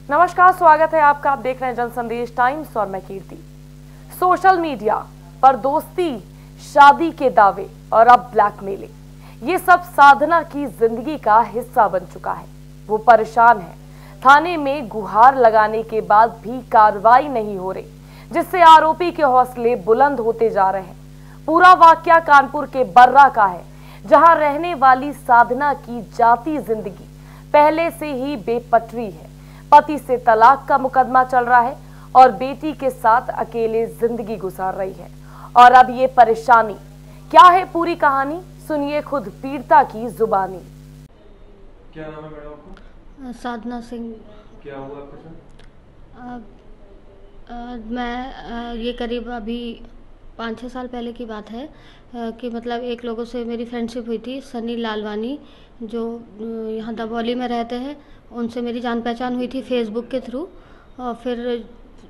नमस्कार, स्वागत है आपका। आप देख रहे हैं जन संदेश टाइम्स और मैं कीर्ति। सोशल मीडिया पर दोस्ती, शादी के दावे और अब ब्लैकमेलिंग, ये सब साधना की जिंदगी का हिस्सा बन चुका है। वो परेशान है। थाने में गुहार लगाने के बाद भी कार्रवाई नहीं हो रही, जिससे आरोपी के हौसले बुलंद होते जा रहे हैं। पूरा वाकया कानपुर के बर्रा का है, जहां रहने वाली साधना की जाती जिंदगी पहले से ही बेपटरी है। पति से तलाक का मुकदमा चल रहा है और बेटी के साथ अकेले जिंदगी गुजार रही है। और अब ये परेशानी क्या है, पूरी कहानी सुनिए खुद पीड़िता की जुबानी। क्या नाम है मैडम आपको? साधना सिंह। क्या हुआ आपके साथ? मैं ये करीब अभी 5-6 साल पहले की बात है कि मतलब एक लोगों से मेरी फ्रेंडशिप हुई थी, सनी लालवानी, जो यहाँ दबौली में रहते हैं। उनसे मेरी जान पहचान हुई थी फेसबुक के थ्रू। और फिर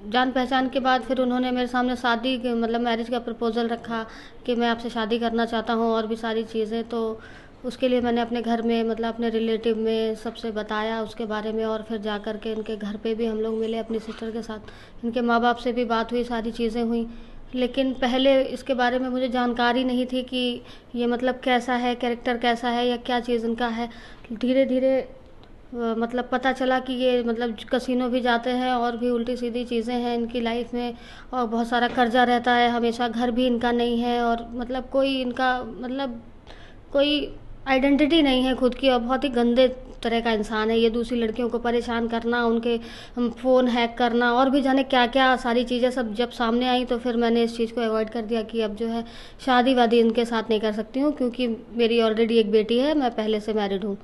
जान पहचान के बाद फिर उन्होंने मेरे सामने शादी मतलब मैरिज का प्रपोज़ल रखा कि मैं आपसे शादी करना चाहता हूँ और भी सारी चीज़ें। तो उसके लिए मैंने अपने घर में मतलब अपने रिलेटिव में सबसे बताया उसके बारे में। और फिर जा कर के इनके घर पे भी हम लोग मिले अपनी सिस्टर के साथ। इनके माँ बाप से भी बात हुई, सारी चीज़ें हुई। लेकिन पहले इसके बारे में मुझे जानकारी नहीं थी कि ये मतलब कैसा है, कैरेक्टर कैसा है या क्या चीज़ इनका है। धीरे धीरे मतलब पता चला कि ये मतलब कसिनो भी जाते हैं और भी उल्टी सीधी चीज़ें हैं इनकी लाइफ में। और बहुत सारा कर्जा रहता है हमेशा, घर भी इनका नहीं है और मतलब कोई इनका मतलब कोई आइडेंटिटी नहीं है खुद की। और बहुत ही गंदे तरह का इंसान है ये। दूसरी लड़कियों को परेशान करना, उनके फ़ोन हैक करना और भी जाने क्या क्या सारी चीज़ें सब जब सामने आई तो फिर मैंने इस चीज़ को अवॉइड कर दिया कि अब जो है शादी वादी इनके साथ नहीं कर सकती हूँ, क्योंकि मेरी ऑलरेडी एक बेटी है, मैं पहले से मैरिड हूँ।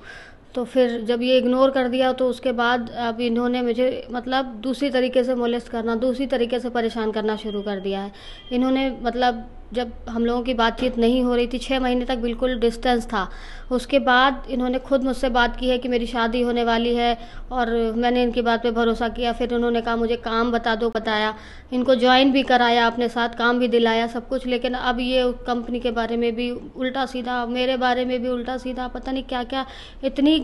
तो फिर जब ये इग्नोर कर दिया तो उसके बाद अब इन्होंने मुझे मतलब दूसरी तरीके से मोलेस्ट करना, दूसरी तरीके से परेशान करना शुरू कर दिया है। इन्होंने मतलब जब हम लोगों की बातचीत नहीं हो रही थी, 6 महीने तक बिल्कुल डिस्टेंस था, उसके बाद इन्होंने खुद मुझसे बात की है कि मेरी शादी होने वाली है। और मैंने इनकी बात पे भरोसा किया। फिर उन्होंने कहा मुझे काम बता दो, बताया, इनको ज्वाइन भी कराया अपने साथ, काम भी दिलाया, सब कुछ। लेकिन अब ये कंपनी के बारे में भी उल्टा सीधा, मेरे बारे में भी उल्टा सीधा, पता नहीं क्या क्या, इतनी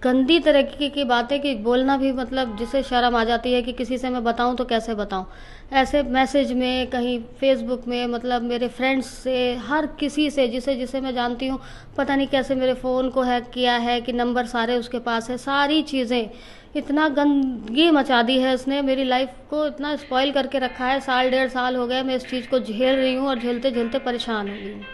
गंदी तरीके की बातें कि बोलना भी मतलब जिसे शर्म आ जाती है कि किसी से मैं बताऊं तो कैसे बताऊं। ऐसे मैसेज में, कहीं फेसबुक में, मतलब मेरे फ्रेंड्स से, हर किसी से जिसे जिसे मैं जानती हूँ, पता नहीं कैसे मेरे फ़ोन को हैक किया है कि नंबर सारे उसके पास है। सारी चीज़ें इतना गंदगी मचा दी है इसने, मेरी लाइफ को इतना स्पॉइल करके रखा है। 1.5 साल हो गए मैं इस चीज़ को झेल रही हूँ और झेलते झेलते परेशान हो गई हूँ।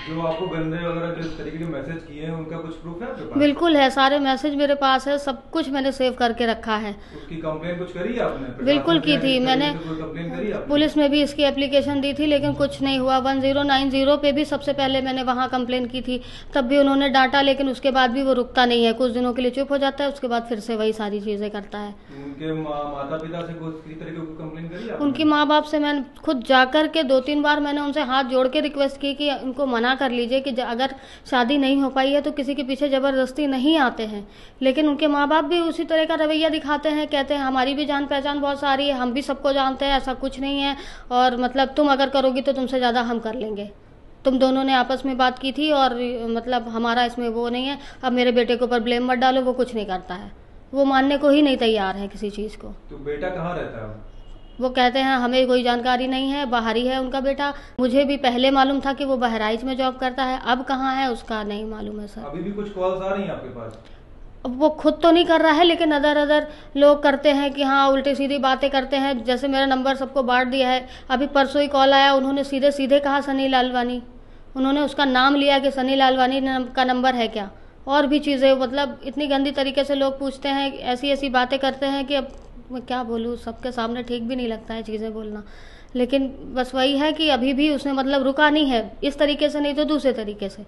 जो आपको गंदे वगैरह जो इस तरीके के मैसेज किए हैं उनका कुछ प्रूफ है आपके पास? बिल्कुल है, सारे मैसेज मेरे पास है, सब कुछ मैंने सेव करके रखा है। उसकी कंप्लेन कुछ करी आपने? बिल्कुल की थी मैंने, कंप्लेन करी आपने? पुलिस में भी इसकी एप्लीकेशन दी थी लेकिन कुछ नहीं हुआ। 1090 पे भी सबसे पहले मैंने वहाँ कंप्लेन की थी, तब भी उन्होंने डांटा, लेकिन उसके बाद भी वो रुकता नहीं है। कुछ दिनों के लिए चुप हो जाता है, उसके बाद फिर से वही सारी चीज़ें करता है। उनके माता पिता से किसी तरीके की कंप्लेन करी आपने? उनकी माँ बाप से मैंने खुद जाकर के 2-3 बार मैंने उनसे हाथ जोड़ के रिक्वेस्ट की कि उनको मना कर लीजिए कि अगर शादी नहीं हो पाई है तो किसी के पीछे ज़बरदस्ती नहीं आते हैं। लेकिन उनके माँ बाप भी उसी तरह का रवैया दिखाते हैं, कहते हैं हमारी भी जान पहचान बहुत सारी है, हम भी सबको जानते हैं, ऐसा कुछ नहीं है, और मतलब तुम अगर करोगी तो तुमसे ज़्यादा हम कर लेंगे। तुम दोनों ने आपस में बात की थी और मतलब हमारा इसमें वो नहीं है, अब मेरे बेटे के ऊपर ब्लेम मत डालो, वो कुछ नहीं करता है, वो मानने को ही नहीं तैयार है किसी चीज़ को। तो बेटा कहाँ रहता है? वो कहते हैं हमें कोई जानकारी नहीं है, बाहर ही है उनका बेटा। मुझे भी पहले मालूम था कि वो बहराइच में जॉब करता है, अब कहाँ है उसका नहीं मालूम है सर। अभी भी कुछ कॉल्स आ रही हैं आपके पास? अब वो खुद तो नहीं कर रहा है लेकिन अदर लोग करते हैं कि हाँ उल्टी सीधी बातें करते हैं। जैसे मेरा नंबर सबको बांट दिया है। अभी परसों ही कॉल आया, उन्होंने सीधे सीधे कहा सनी लालवानी, उन्होंने उसका नाम लिया कि सनी लालवानी का नंबर है क्या, और भी चीज़ें। मतलब इतनी गंदी तरीके से लोग पूछते हैं, ऐसी ऐसी बातें करते हैं कि अब मैं क्या बोलूँ, सबके सामने ठीक भी नहीं लगता है चीज़ें बोलना। लेकिन बस वही है कि अभी भी उसने मतलब रुका नहीं है, इस तरीके से नहीं तो दूसरे तरीके से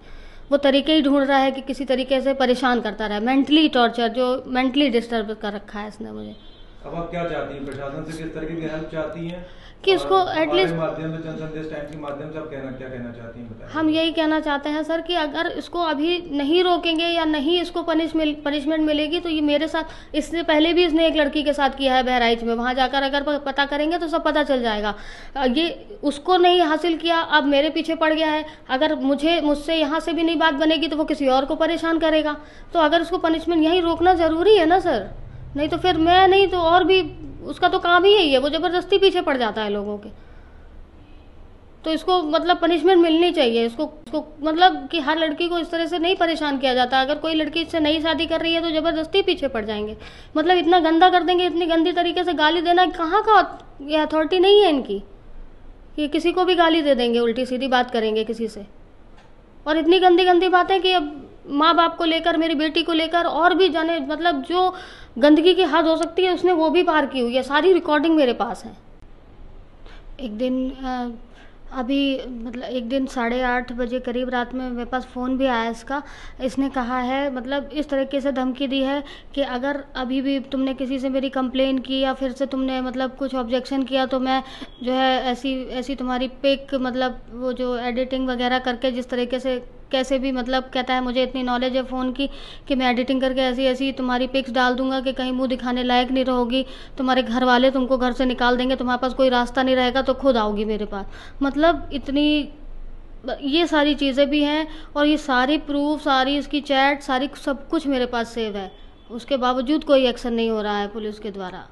वो तरीके ही ढूंढ रहा है कि किसी तरीके से परेशान करता रहे। मेंटली टॉर्चर, जो मेंटली डिस्टर्ब कर रखा है इसने मुझे। अब आप क्या चाहती हैं? प्रशासन से किस तरीके की हेल्प चाहती हैं कि उसको एटलीस्ट माध्यम से, जन संदेश टाइम्स के माध्यम से आप क्या कहना चाहती हैं बताइए। हम यही कहना चाहते हैं सर कि अगर इसको अभी नहीं रोकेंगे या नहीं इसको पनिशमेंट मिलेगी तो ये मेरे साथ, इससे पहले भी इसने एक लड़की के साथ किया है बहराइच में, वहाँ जाकर अगर पता करेंगे तो सब पता चल जाएगा। ये उसको नहीं हासिल किया, अब मेरे पीछे पड़ गया है। अगर मुझसे यहाँ से भी नहीं बात बनेगी तो वो किसी और को परेशान करेगा। तो अगर उसको पनिशमेंट यहीं रोकना ज़रूरी है ना सर। नहीं तो फिर मैं नहीं तो और भी, उसका तो काम ही यही है, वो ज़बरदस्ती पीछे पड़ जाता है लोगों के। तो इसको मतलब पनिशमेंट मिलनी चाहिए इसको मतलब कि हर लड़की को इस तरह से नहीं परेशान किया जाता। अगर कोई लड़की इससे नई शादी कर रही है तो ज़बरदस्ती पीछे पड़ जाएंगे, मतलब इतना गंदा कर देंगे, इतनी गंदी तरीके से गाली देना, कहाँ का ये अथॉरिटी नहीं है इनकी, ये किसी को भी गाली दे देंगे, उल्टी सीधी बात करेंगे किसी से। और इतनी गंदी गंदी बातें कि अब माँ बाप को लेकर, मेरी बेटी को लेकर, और भी जाने मतलब जो गंदगी की हद हो सकती है उसने वो भी पार की हुई है। सारी रिकॉर्डिंग मेरे पास है। एक दिन अभी मतलब एक दिन 8:30 बजे करीब रात में मेरे पास फ़ोन भी आया इसका। इसने कहा है, मतलब इस तरीके से धमकी दी है कि अगर अभी भी तुमने किसी से मेरी कंप्लेन की या फिर से तुमने मतलब कुछ ऑब्जेक्शन किया तो मैं जो है ऐसी तुम्हारी पिक, मतलब वो जो एडिटिंग वगैरह करके जिस तरीके से कैसे भी, मतलब कहता है मुझे इतनी नॉलेज है फ़ोन की कि मैं एडिटिंग करके ऐसी ऐसी तुम्हारी पिक्स डाल दूंगा कि कहीं मुंह दिखाने लायक नहीं रहोगी, तुम्हारे घर वाले तुमको घर से निकाल देंगे, तुम्हारे पास कोई रास्ता नहीं रहेगा तो खुद आओगी मेरे पास। मतलब इतनी, ये सारी चीज़ें भी हैं और ये सारी प्रूफ, सारी इसकी चैट, सारी सब कुछ मेरे पास सेव है। उसके बावजूद कोई एक्शन नहीं हो रहा है पुलिस के द्वारा।